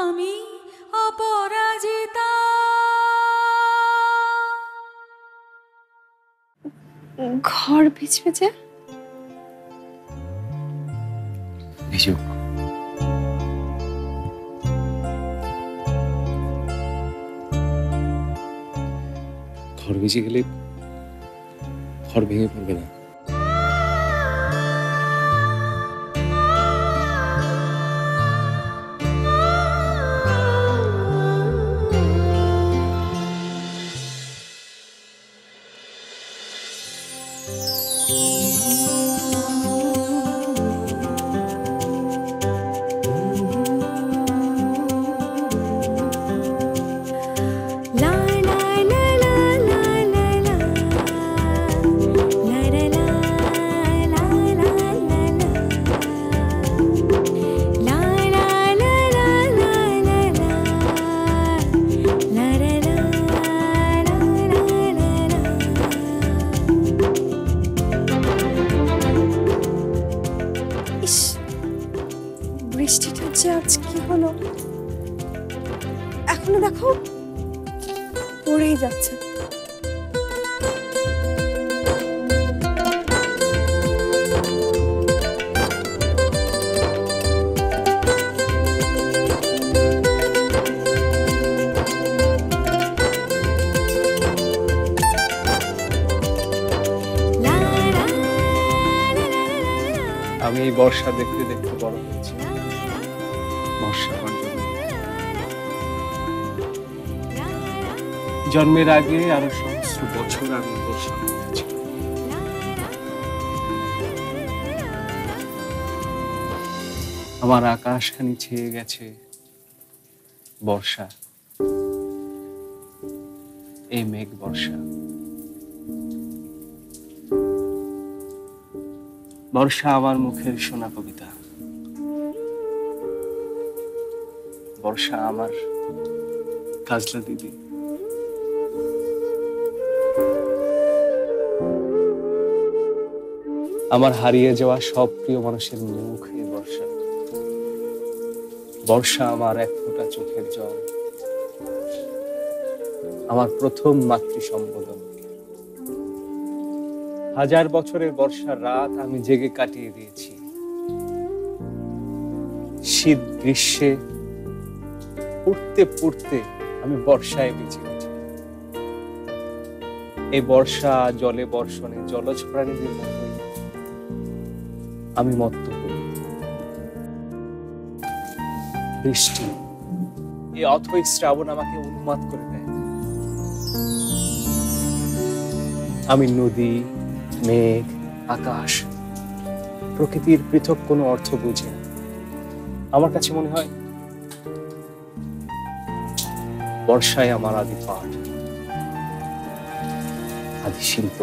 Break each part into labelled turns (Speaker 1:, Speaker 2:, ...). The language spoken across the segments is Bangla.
Speaker 1: আমি অপরাজিতা।
Speaker 2: ঘর ভিজবে যে।
Speaker 3: ভিজুক। ঘর ভিজে গেলে ঘর ভেঙে পড়বে না।
Speaker 2: বৃষ্টিটা যে আজ কি হলো, এখনো দেখো পড়েই যাচ্ছে।
Speaker 3: আমি এই বর্ষা দেখতে দেখতে বড় হয়েছি। বর্ষা আমার জন্য জন্মের আগে আরো সহস্র বছর আমি বর্ষা দেখেছি। আমার আকাশখানি ছেয়ে গেছে বর্ষা, এই মেঘ বর্ষা। বর্ষা আমার মুখের শোনা কবিতা, বর্ষা আমার কাজলা দিদি। আমার হারিয়ে যাওয়া সব প্রিয় মানুষের মুখে বর্ষা। বর্ষা আমার এক ফোঁটা চোখের জল, আমার প্রথম মাতৃ সম্বোধন। হাজার বছরের বর্ষার রাত আমি জেগে কাটিয়ে দিয়েছি। শীত গ্রীষ্মে পড়তে পড়তে আমি বর্ষায় বেঁচে উঠি। এই বর্ষা জলে বর্ষণে জলজ প্রাণীদের মতোই আমি মত্ত হই। বৃষ্টি, এই অথৈ শ্রাবণ আমাকে উন্মাদ করে দেয়। আমি নদী, মেঘ, আকাশ, প্রকৃতির পৃথক কোনো অর্থ বুঝি না। আমার কাছে মনে হয় বর্ষায় আমার আদি পাঠ, আদি শিল্প।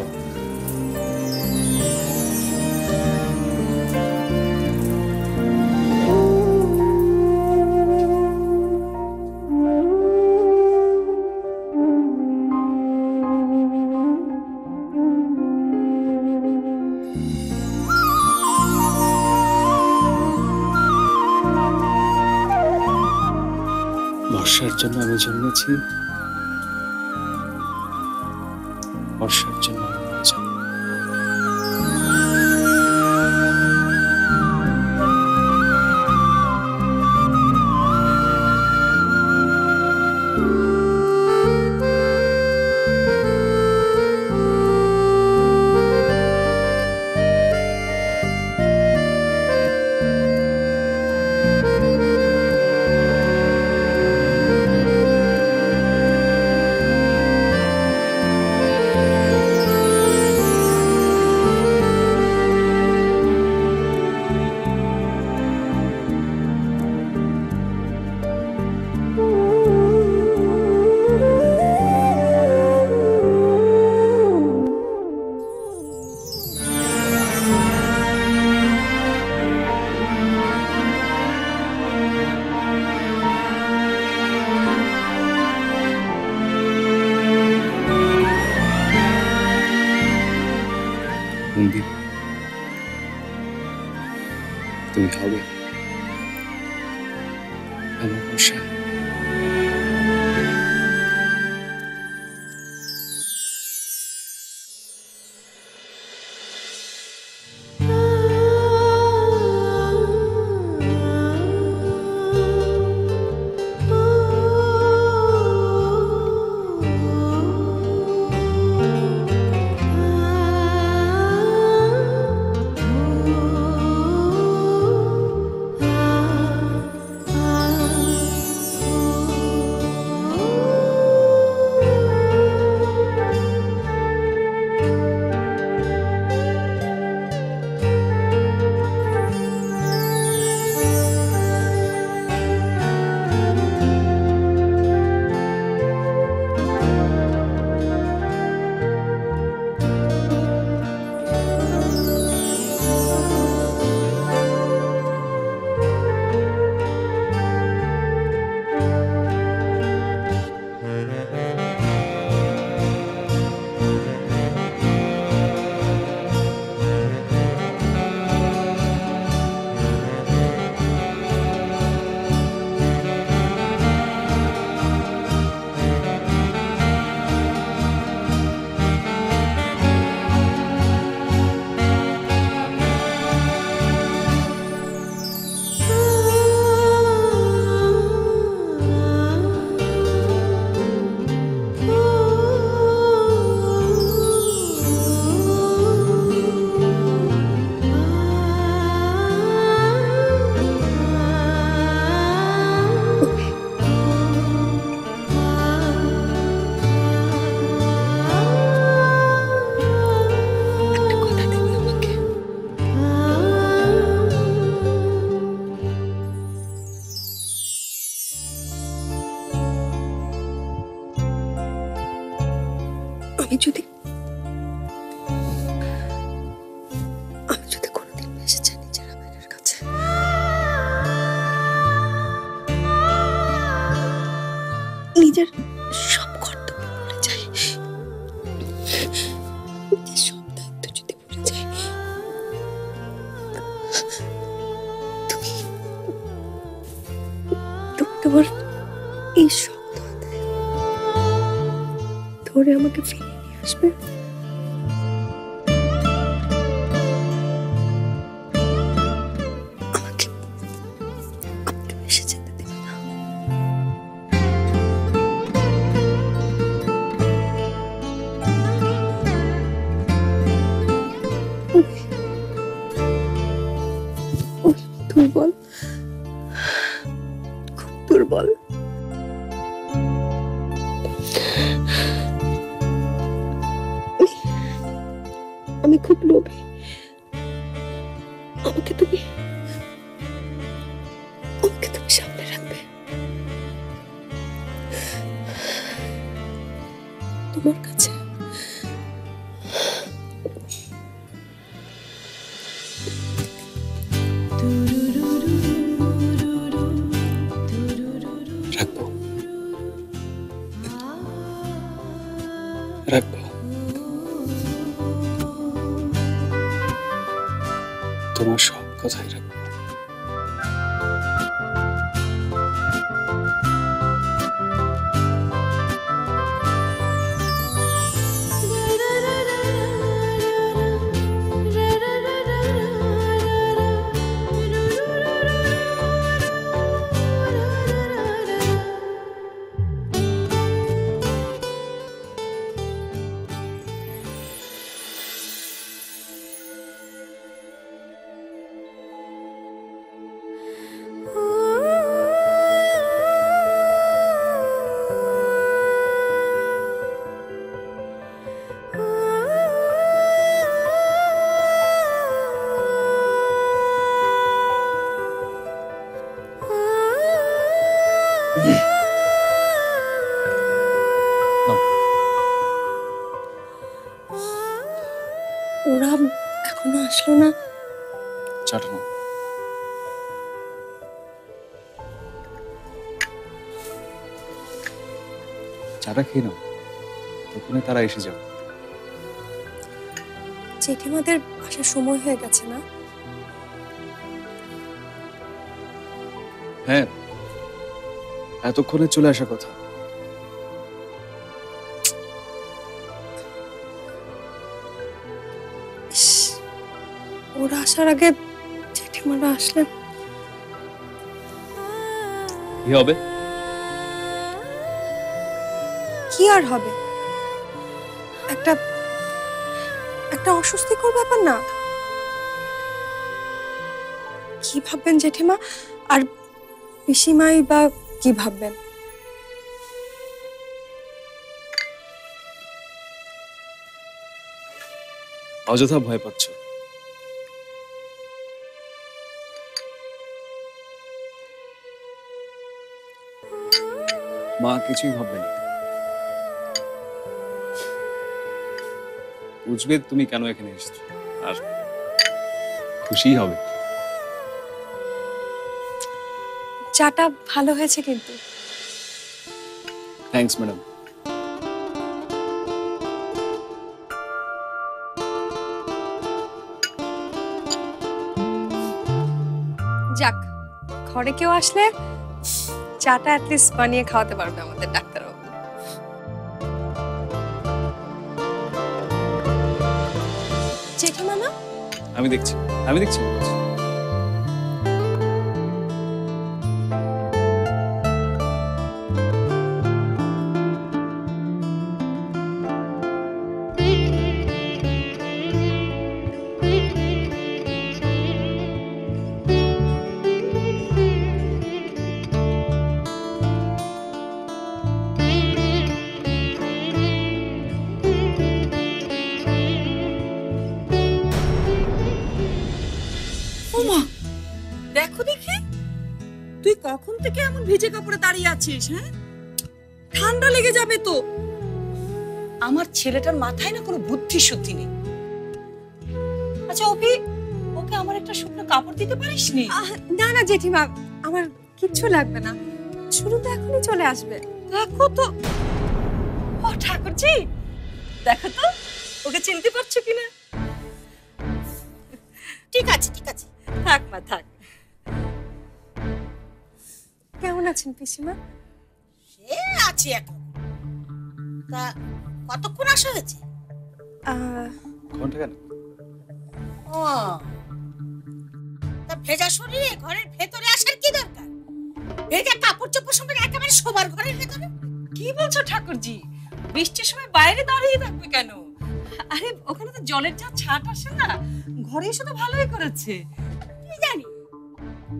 Speaker 3: বর্ষার জন্য আমি জন্মেছি, বর্ষার জন্য আমি মরে যাব। মন্দির, তুমি হবে। ভালোবাসা।
Speaker 2: একটা কথা দেবে আমাকে? আমি যদি কোনোদিন ভেসে যাই নিজের আবেগের কাছে, নিজের সব কর্তব্য ভুলে যাই, নিজের সব দায়িত্ব যদি ভুলে যাই, তুমি তোমার এই শক্ত হাতে ধরে আমাকে ফিরিয়ে নিয়ে আসবে। আমাকে আমাকে ভেসে যেতে দেবে না। দুর্বল, খুব দুর্বল। আমি খুব লোভী। আমাকে তুমি সামনে রাখবে। তোমার কাছে
Speaker 3: রাখবো, রাখবো। তোমার সব কথাই রাখবো।
Speaker 2: ওরা এখনো আসলো না।
Speaker 3: চাটানো চাটা খেয়ে নাও, তখনই তারা এসে যাবে।
Speaker 2: জেঠিমাদের আসার সময় হয়ে গেছে না?
Speaker 3: হ্যাঁ, এতক্ষণে চলে আসার কথা।
Speaker 2: ইস, ওরা আসার আগে জেঠিমারা আসলে
Speaker 3: কি হবে?
Speaker 2: কি আর হবে, একটা একটা অস্বস্তিকর ব্যাপার না? কি ভাববেন জেঠিমা, আর পিসিমাই বা কি ভাববেন?
Speaker 3: অযথা ভয় পাচ্ছ। মা কিছুই ভাববে না, বুঝবে তুমি কেন এখানে এসেছো, আর খুশি হবে।
Speaker 2: চাটা ভালো হয়েছে কিন্তু।
Speaker 3: Thanks madam.
Speaker 2: যাক, ঘরে কেউ আসলে চাটা অ্যাটলিস্ট বানিয়ে খাওয়াতে পারবে আমাদের ডাক্তারবাবু। জেঠিমা না?
Speaker 3: আমি দেখছি।
Speaker 1: ওমা, দেখো দেখি, তুই কখন থেকে এমন ভিজে কাপড়ে দাঁড়িয়ে আছিস? হ্যাঁ, ঠান্ডা লেগে যাবে তো। আমার ছেলেটার মাথায় না কোনো বুদ্ধি শুদ্ধি নেই। আচ্ছা অভি, ওকে আমার একটা শুকনো কাপড় দিতে পারিসনি?
Speaker 2: না না জেঠিমা, আমার কিচ্ছু লাগবে না, শুরু তো এখনই চলে আসবে।
Speaker 1: দেখো তো, ও ঠাকুরজি, দেখো তো ওকে চিনতে পারছো কিনা। ঠিক আছে থাক মা থাক।
Speaker 2: কেমন আছেন পিসিমা?
Speaker 4: সে আছি এখন। তা কতক্ষণ আসা হয়েছে?
Speaker 3: ঘন্টা কেন?
Speaker 4: ও, তা ভেজা শরীরে ঘরের ভেতরে আসার কি দরকার? ভেজা কাপড় চোপড় সঙ্গে একেবারে শোবার ঘরের ভেতরে।
Speaker 1: কি বলছো ঠাকুরজি? বৃষ্টির সময় বাইরে দাঁড়িয়ে থাকবে কেন? আরে ওখানে তো জলের যা ছাট আসে না, ঘরে এসে তো ভালোই করেছে।
Speaker 4: কি জানি,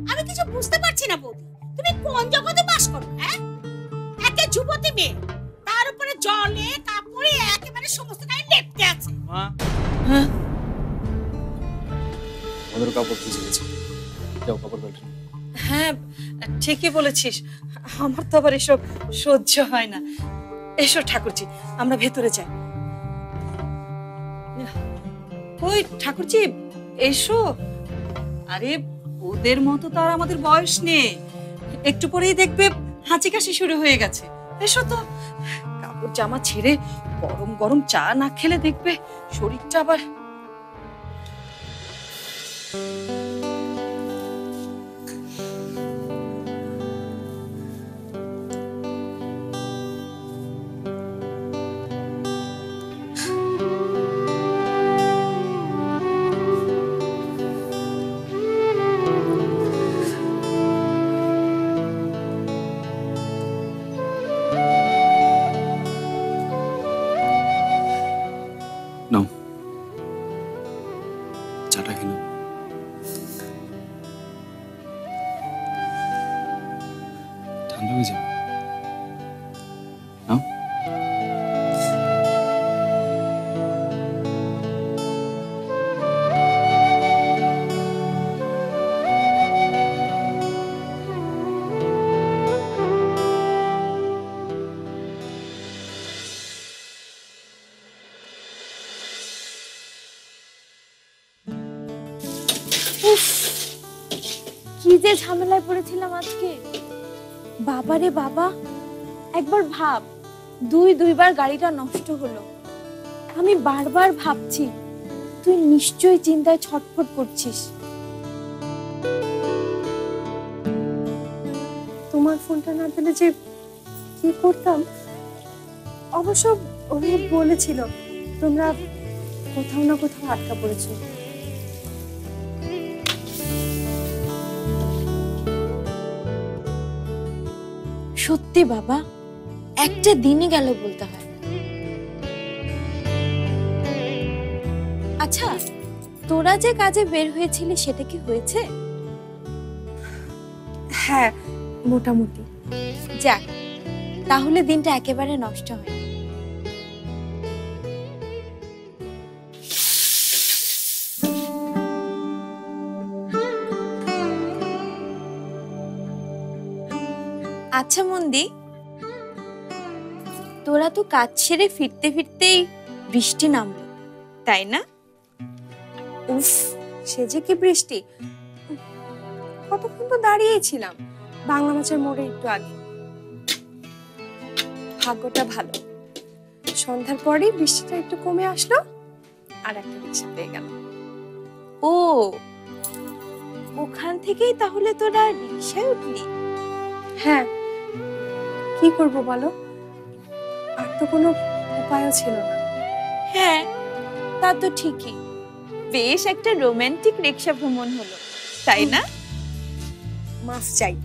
Speaker 4: আমি কিছু বুঝতে পারছি না বৌদি। তুমি কোন জগতে বাস করো? হ্যাঁ, একে যুবতী মেয়ে, তার উপরে জলে কাপড়ে একেবারে সমস্ত গায়ে লেপ্টে আছে।
Speaker 3: মা,
Speaker 1: হ্যাঁ,
Speaker 3: আমাদের কাপড় ভিজে গেছে, যাও কাপড় পাল্টে নাও।
Speaker 1: হ্যাঁ ঠিকই বলেছিস, আমার তো আবার এসব সহ্য হয় না। এসো ঠাকুরজি, আমরা ভেতরে যাই। ওই ঠাকুরজি এসো। আরে ওদের মতো তো আর আমাদের বয়স নেই, একটু পরেই দেখবে হাঁচি কাশি শুরু হয়ে গেছে। এসো তো, কাপড় জামা ছেড়ে গরম গরম চা না খেলে দেখবে শরীরটা আবার।
Speaker 3: নাও, চাটা খেয়ে নাও। ঠান্ডা হয়ে যাবে। নাও।
Speaker 5: কি যে ঝামেলায় পড়েছিলাম আজকে। বাবারে বাবা, একবার ভাব, দুইবার গাড়িটা নষ্ট হলো। আমি বারবার ভাবছি তুই নিশ্চয়ই চিন্তায় ছটফট করছিস।
Speaker 2: তোমার ফোনটা না পেলে যে কি করতাম। অবশ্য উনি বলেছিল তোমরা কোথাও না কোথাও আটকা পড়েছো।
Speaker 5: সত্যি বাবা, একটা দিনই গেল বলতে হয়। আচ্ছা, তোরা যে কাজে বের হয়েছিলি সেটা কি হয়েছে?
Speaker 2: হ্যাঁ, মোটামুটি।
Speaker 5: যাক, তাহলে দিনটা একেবারে নষ্ট হয়। আচ্ছা মন্দি, তোরা তো কাজ সেরে ফিরতে ফিরতেই বৃষ্টি নামলো, তাই না?
Speaker 2: উফ, সে যে কি বৃষ্টি! কতক্ষণ তো দাঁড়িয়েই ছিলাম বাংলা মাছের মোড়ে একটু আগে। ভাগ্যটা ভালো, সন্ধ্যার পরেই বৃষ্টিটা একটু কমে আসলো আর একটা রিক্সা পেয়ে গেল।
Speaker 5: ও, ওখান থেকেই তাহলে তোরা রিকশায় উঠলি?
Speaker 2: হ্যাঁ, কি করব বলো, আর তো কোনো উপায়ও ছিল না।
Speaker 5: হ্যাঁ, তা তো ঠিকই। বেশ একটা রোমান্টিক রিকশা ভ্রমণ হলো, তাই না?
Speaker 2: মাফ চাই,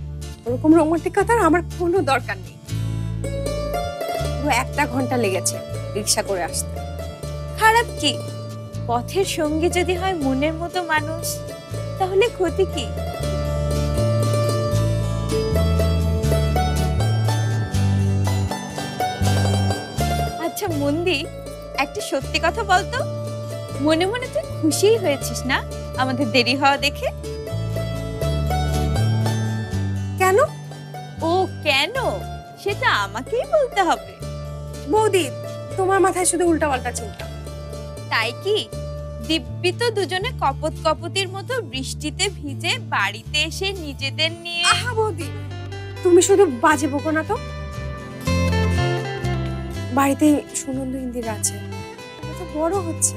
Speaker 2: ওরকম রোমান্টিকতার আমার কোনো দরকার নেই। পুরো 1 ঘন্টা লেগেছে রিক্সা করে আসতে।
Speaker 5: খারাপ কি? পথের সঙ্গী যদি হয় মনের মতো মানুষ, তাহলে ক্ষতি কি? আচ্ছা মন্দি, একটা সত্যি কথা বলতো, মনে মনে তুই খুশিই হয়েছিস না আমাদের দেরি হওয়া দেখে?
Speaker 2: কেন?
Speaker 5: ও কেন, সেটা আমাকেই বলতে হবে।
Speaker 2: বৌদি, তোমার মাথায় শুধু উল্টাপাল্টা চিন্তা।
Speaker 5: তাই কি? দিব্যি তো দুজনে কপত কপতির মতো বৃষ্টিতে ভিজে বাড়িতে এসে নিজেদের নিয়ে।
Speaker 2: আহা বৌদি, তুমি শুধু বাজে বকো না তো। বাড়িতে সুনন্দ ইন্দিরা আছে, ওরা তো বড় হচ্ছে।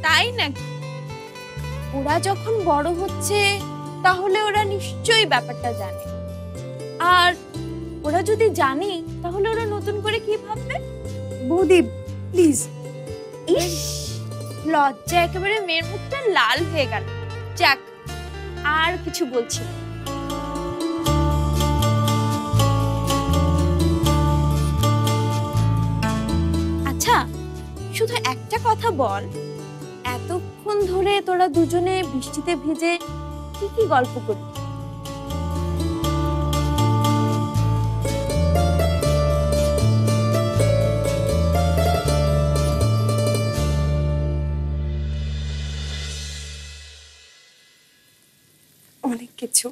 Speaker 5: তাই নাকি? ওরা যখন বড় হচ্ছে তাহলে ওরা নিশ্চয়ই ব্যাপারটা জানে। আর ওরা যদি জানে তাহলে ওরা নতুন করে কি ভাববে?
Speaker 2: বৌদি প্লিজ।
Speaker 5: ইস, লজ্জা একেবারে মেয়ের মুখটা লাল হয়ে গেল। যাক, আর কিছু বলছি না। আচ্ছা, শুধু একটা কথা বল, এতক্ষণ ধরে তোরা দুজনে বৃষ্টিতে ভিজে কি কি গল্প করলি?
Speaker 2: অনেক কিছু।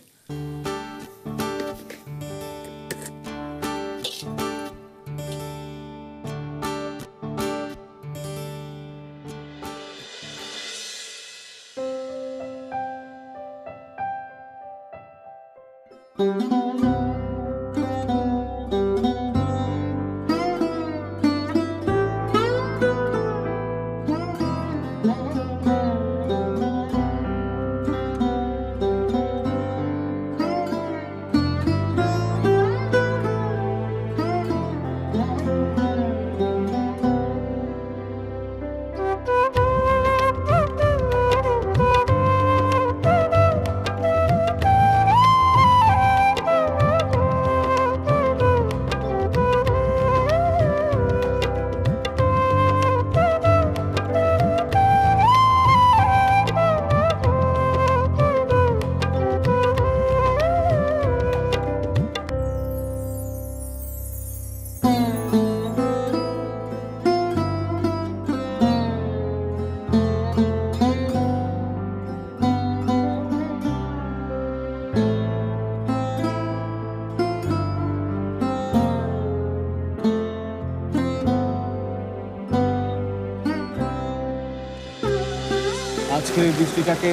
Speaker 3: আজকের এই বৃষ্টিটাকে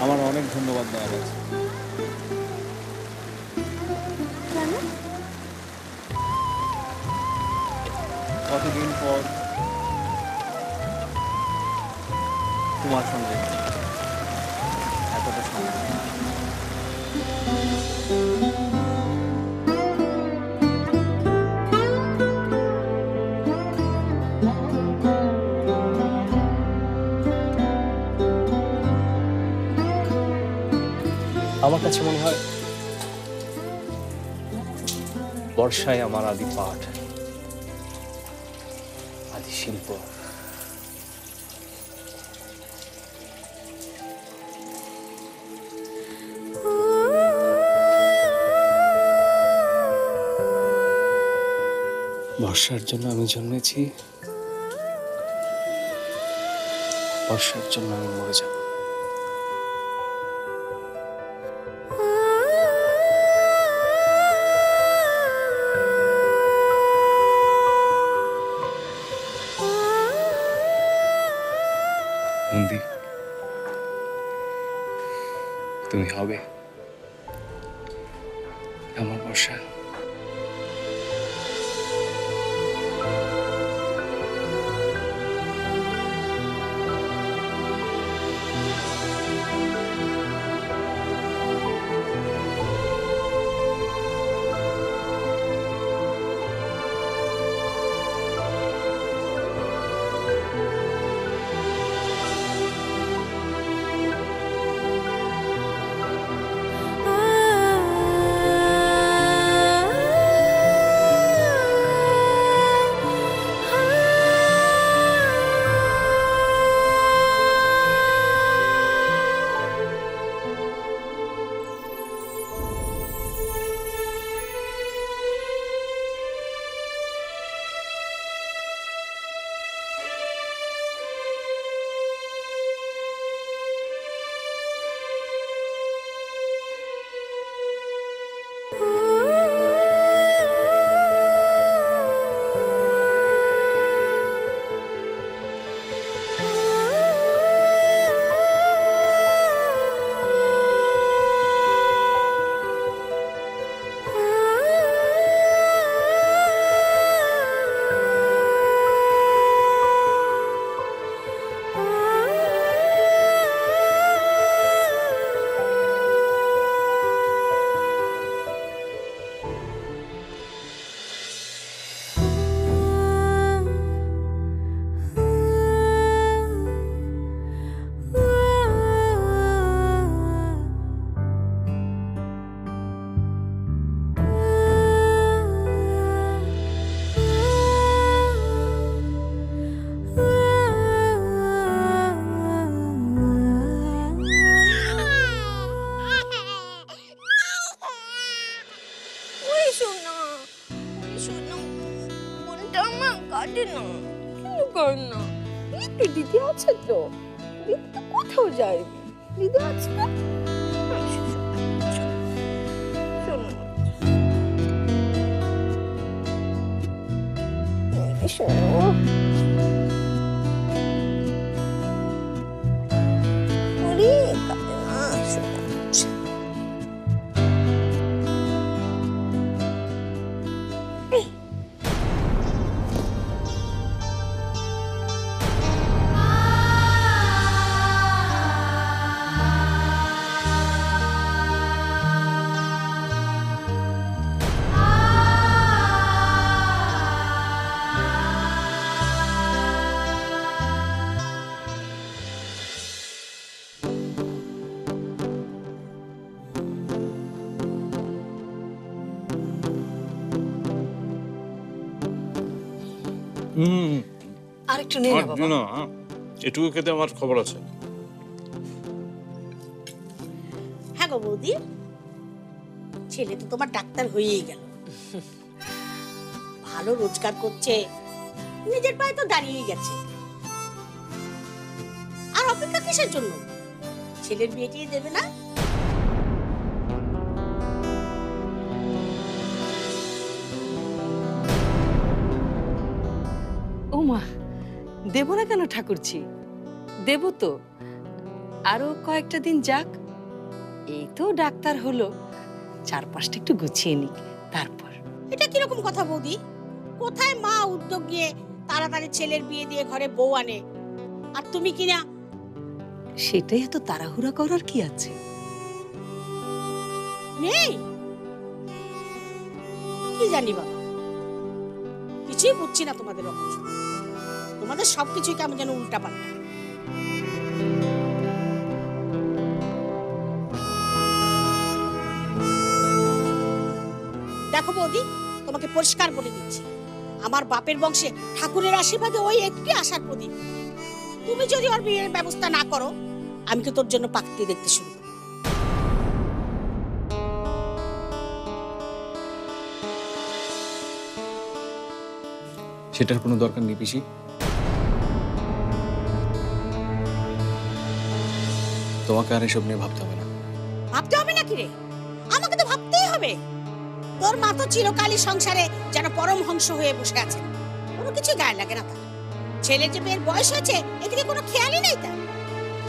Speaker 3: আমার অনেক ধন্যবাদ দেওয়া গেছে। কতদিন পর তোমার সঙ্গে এতটা সময় আমার কাছে মনে হয় বর্ষায় আমার আদি পাঠ, আদি শিল্প। বর্ষার জন্য আমি জন্মেছি, বর্ষার জন্য আমি মরে যাব। নন্দী, তুমি হবে আমার বর্ষা।
Speaker 2: দিদি আছে তো, দিদি তো কোথাও যায়, দিদি আছে না? শোনো
Speaker 1: আরেকটু নিয়ে বাবা।
Speaker 6: না, এটুকু খেতে আমার খবর আছে।
Speaker 4: হ্যাঁ গো বৌদি, ছেলে তো তোমার ডাক্তার হয়েই গেল, ভালো রোজগার করছে, নিজের পায়ে তো দাঁড়িয়ে গেছে। আর অপেক্ষা কিসের জন্য? ছেলের বিয়ে টিয়ে দেবে না?
Speaker 1: ও মা, দেব না কেন ঠাকুরছি, দেব তো। আরো কয়েকটা দিন যাক, এই তো ডাক্তার হলো, চারপাশটা একটু গুছিয়ে নিক তারপর।
Speaker 4: এটা কিরকম কথা বৌদি? কোথায় মা উদ্যোগ নিয়ে তাড়াতাড়ি ছেলের বিয়ে দিয়ে ঘরে বউ আনে, আর তুমি কিনা?
Speaker 1: সেটাই এত তাড়াহুড়া করার কি আছে?
Speaker 4: নেই কি জানি বাবা, কিছুই বুঝছি না তোমাদের অবস্থা। তোমাদের সবকিছুই কেমন যেন উল্টা পাল্টা। দেখো বৌদি, তোমাকে পরিষ্কার বলে দিচ্ছি, আমার বাপের বংশে ঠাকুরের আশীর্বাদে ওই একটি আশার প্রদীপ। তুমি যদি ওর বিয়ের ব্যবস্থা না করো, আমি তো তোর জন্য পাত্রী দেখতে শুরু করব।
Speaker 3: সেটার কোনো দরকার নেই পিসি। তোমাকে আর এসব নিয়ে ভাবতে হবে না।
Speaker 4: ভাবতে হবে নাকি রে? আমাকে তো ভাবতেই হবে। তোর মা তো চিরকালই সংসারে যেন পরমহংস হয়ে বসে আছেন, কোনো কিছু গায়ে লাগে না তার। ছেলে যে মেয়ের বয়স হয়েছে এদিকে কোনো খেয়ালই নেই তার।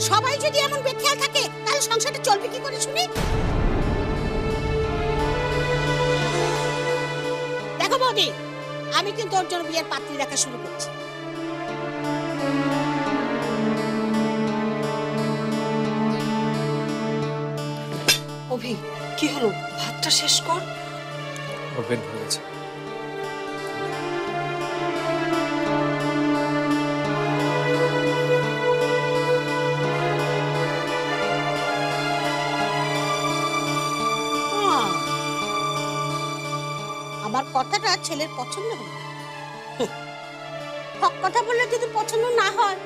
Speaker 4: সবাই যদি এমন বেখেয়াল থাকে তাহলে সংসারটা চলবে কি করে শুনি? দেখো বৌদি, আমি কিন্তু ওর জন্য বিয়ের পাত্রী দেখা শুরু করছি।
Speaker 1: অভি, কি হলো? ভাতটা শেষ কর।
Speaker 3: ওর পেট ভরে গেছে।
Speaker 4: আমার কথাটা ছেলের পছন্দ হলো। হক কথা বললে যদি পছন্দ না হয়,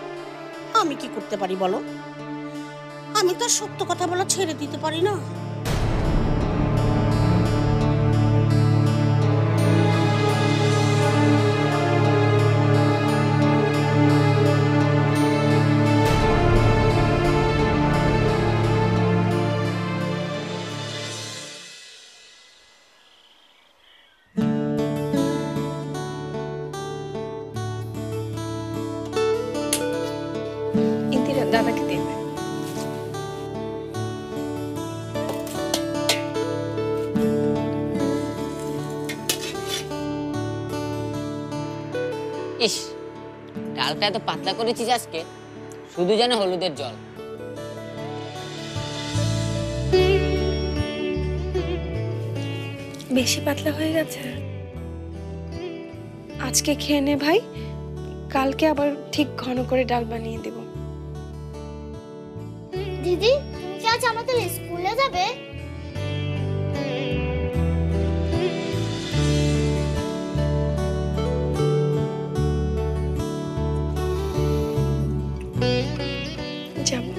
Speaker 4: আমি কি করতে পারি বলো? আমি তো সত্য কথা বলা ছেড়ে দিতে পারি না।
Speaker 2: ইন্দিরা দাদাকে দেবে।
Speaker 7: ইস, ডালটা এত পাতলা করেছিস আজকে, শুধু যেন হলুদের জল।
Speaker 2: বেশি পাতলা হয়ে গেছে। আজকে খেয়ে নে ভাই, কালকে আবার ঠিক ঘন করে ডাল বানিয়ে দেব।
Speaker 8: দিদি, তুমি কি আজ আমাদের স্কুলে যাবে?
Speaker 2: যাবো।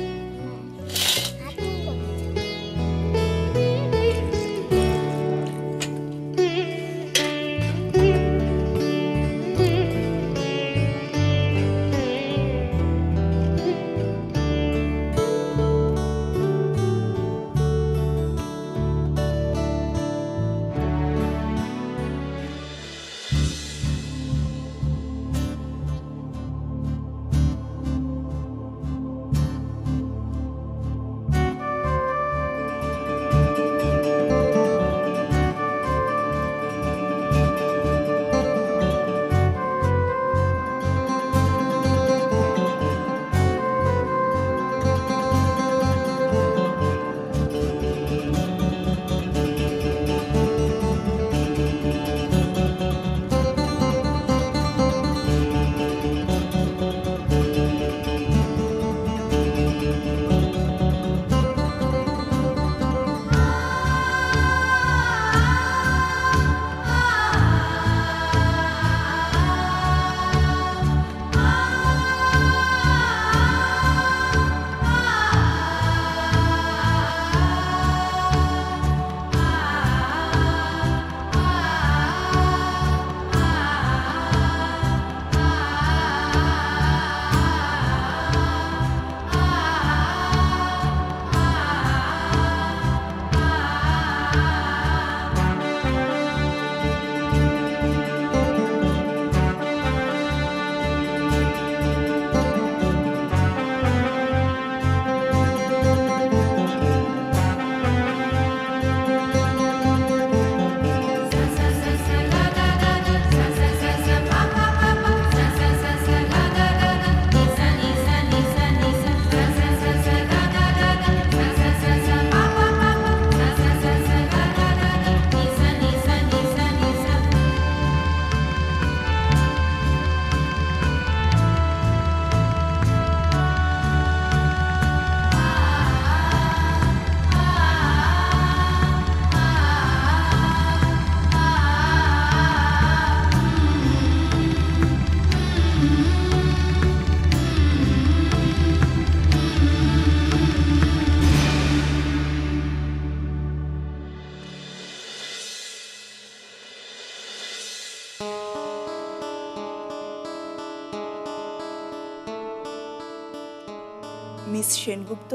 Speaker 9: মিস সেনগুপ্ত,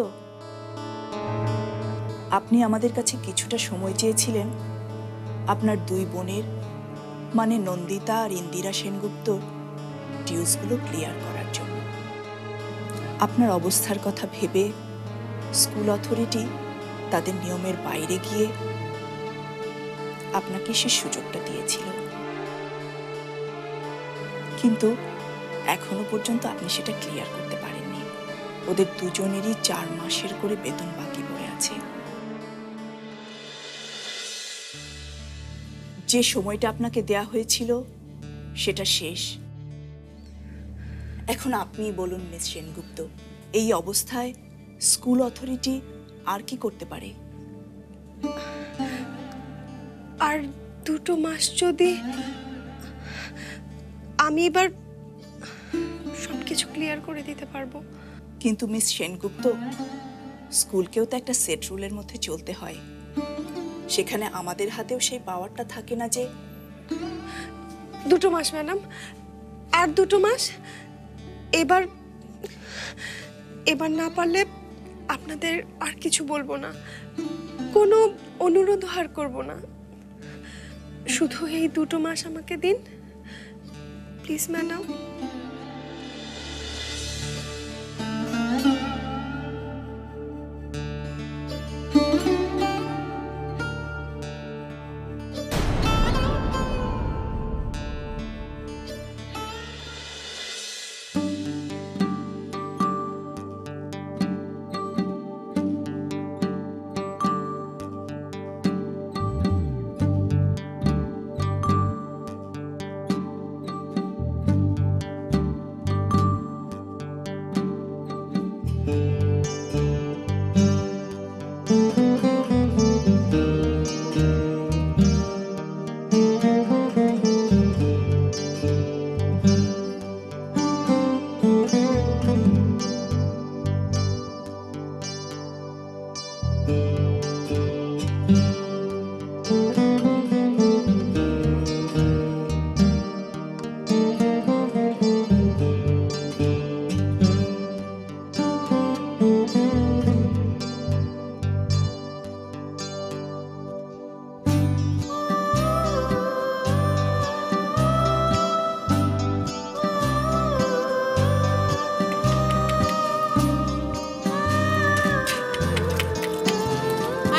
Speaker 9: আপনি আমাদের কাছে কিছুটা সময় চেয়েছিলেন আপনার দুই বোনের মানে নন্দিতা আর ইন্দিরা সেনগুপ্তর ডিউসগুলো ক্লিয়ার করার জন্য। আপনার অবস্থার কথা ভেবে স্কুল অথরিটি তাদের নিয়মের বাইরে গিয়ে আপনাকে সে সুযোগটা দিয়েছিল, কিন্তু এখনো পর্যন্ত আপনি সেটা ক্লিয়ার করতে পারেননি। ওদের দুজনেরই 4 মাসের করে বেতন বাকি পড়ে আছে। যে সময়টা আপনাকে দেয়া হয়েছিল সেটা শেষ। এখন আপনি বলুন মিস সেনগুপ্ত, এই অবস্থায় স্কুল অথরিটি আর কি করতে পারে?
Speaker 2: আর 2 মাস যদি আমি এবার সবকিছু ক্লিয়ার করে দিতে পারবো।
Speaker 9: কিন্তু মিস সেনগুপ্ত, স্কুলকেও তো একটা সেট রুলের মধ্যে চলতে হয়। সেখানে আমাদের হাতেও সেই পাওয়ারটা থাকে না যে
Speaker 2: 2 মাস ম্যাডাম, আর 2 মাস। এবার না পারলে আপনাদের আর কিছু বলবো না, কোনো অনুরোধ আর করবো না। শুধু এই 2 মাস আমাকে দিন প্লিজ ম্যাডাম।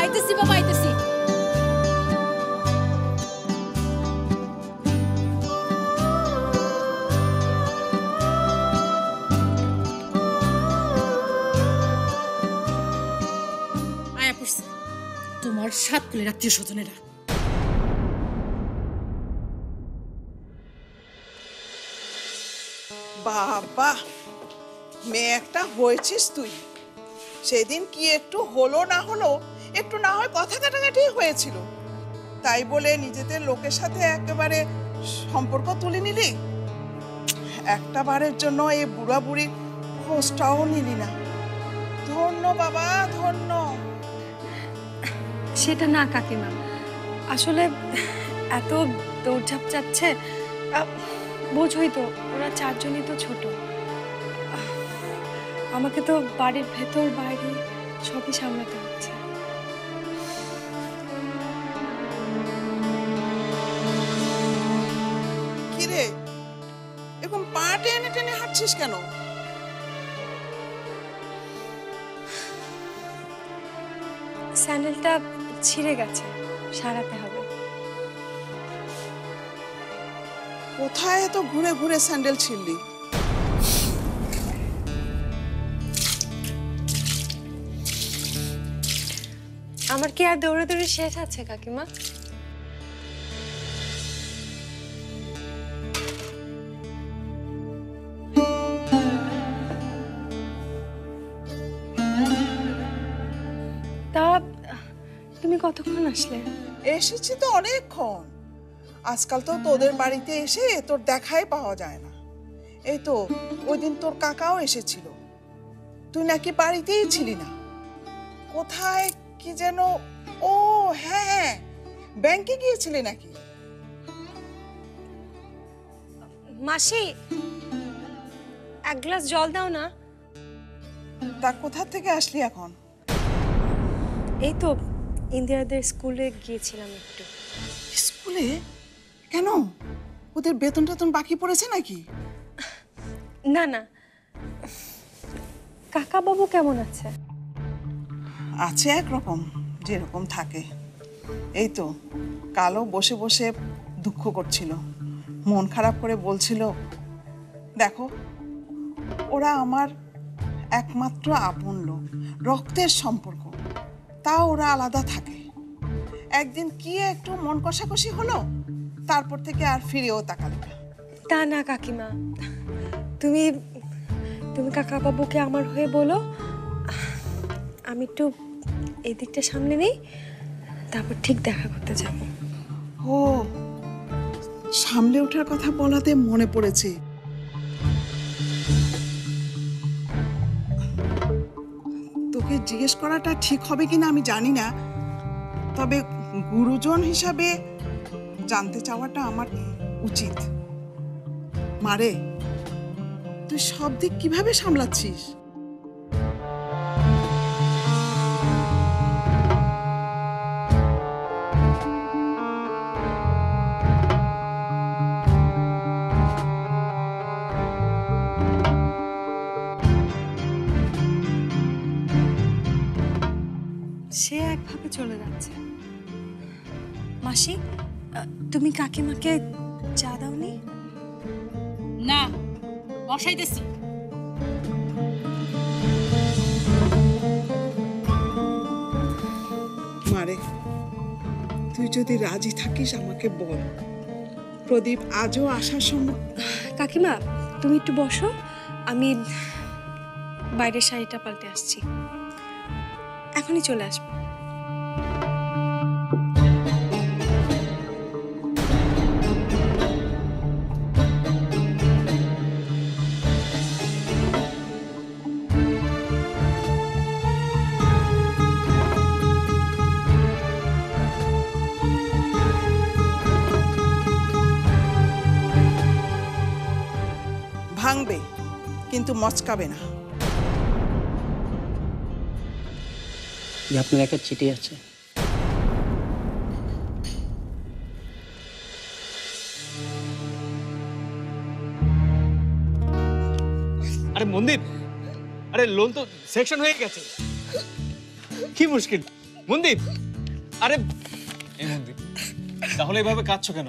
Speaker 4: আইতেছি বাবা, আইতেছি। আয়া পড়ছে তোমার 7 কুলের আত্মীয় স্বজনেরা।
Speaker 10: বাবা, মেয়ে একটা হয়েছিস তুই। সেদিন কি একটু হলো না হলো, একটু না হয় কথা কাটাকাটি হয়েছিল, তাই বলে নিজেদের লোকের সাথে একেবারে সম্পর্ক তুলে নিলি। একটা বারের জন্য এই বুড়া বুড়ির খোঁজটাও নিলি না। ধন্য বাবা, ধন্য।
Speaker 2: সেটা না কাকিমা, আসলে এত দৌড়ঝাঁপ যাচ্ছে, বোঝই তো ওরা 4 জনই তো ছোট। আমাকে তো বাড়ির ভেতর বাইরে সবই সামলাতে হচ্ছে।
Speaker 10: কিরে, এরকম পা টেনে টেনে হাঁটছিস কেন?
Speaker 2: স্যান্ডেলটা ছিঁড়ে গেছে, সারাতে হবে।
Speaker 10: কোথায় এত ঘুরে ঘুরে স্যান্ডেল ছিঁড়লি?
Speaker 2: আমার কি আর দৌড়ে শেষ আছে কাকিমা? তা তুমি কতক্ষণ আসলে?
Speaker 10: এসেছি তো অনেকক্ষণ। আজকাল তো তোদের বাড়িতে এসে তোর দেখাই পাওয়া যায় না। এই তো ওই দিন তোর কাকাও এসেছিল, তুই নাকি বাড়িতেই ছিলি না। কোথায় কি যেন, ও হ্যাঁ, ব্যাংকে গিয়েছিলে নাকি?
Speaker 2: মাসি, 1 গ্লাস জল দাও না।
Speaker 10: তা কোথা থেকে আসলি এখন?
Speaker 2: এই তো ইন্দিরাদের স্কুলে গিয়েছিলাম একটু।
Speaker 10: স্কুলে? কেন? ওদের বেতন টেতন বাকি পড়েছে নাকি?
Speaker 2: না না, কাকা বাবু কেমন আছে?
Speaker 10: আছে একরকম, যেরকম থাকে। এই তো কালও বসে বসে দুঃখ করছিল, মন খারাপ করে বলছিল, দেখো ওরা আমার একমাত্র আপন লোক, রক্তের সম্পর্ক, তাও ওরা আলাদা থাকে। একদিন কি একটু মন কষাকষি হলো, তারপর থেকে আর ফিরেও তাকালো না।
Speaker 2: তা না কাকিমা, তুমি তুমি কাকা বাবুকে আমার হয়ে বলো। আমি একটু এই দিকটা সামনে নেই, তারপর ঠিক দেখা করতে যাব।
Speaker 10: ও, সামলে ওঠার কথা বলাতে মনে পড়েছে, তোকে জিজ্ঞেস করাটা ঠিক হবে কিনা আমি জানি না, তবে গুরুজন হিসাবে জানতে চাওয়াটা আমার উচিত। মারে, তুই সব দিক কিভাবে সামলাচ্ছিস?
Speaker 2: সে একভাবে চলে যাচ্ছে। মাসি, তুমি কাকিমাকে চা দাওনি?
Speaker 4: না, বসাইতেছি।
Speaker 10: মারে, তুই যদি রাজি থাকিস আমাকে বল। প্রদীপ আজও আসার সময়।
Speaker 2: কাকিমা তুমি একটু বসো, আমি বাইরের শাড়িটা পাল্টে আসছি, এখনই চলে আসবো।
Speaker 10: ভাঙবে কিন্তু মচকাবে না।
Speaker 11: আপনার একটা চিঠি আছে।
Speaker 3: আরে মন্দির, আরে লোন তো সেকশন হয়ে গেছে, কি মুশকিল মন্দির? আরে এই মন্দির, তাহলে এভাবে কাঁদছো কেন?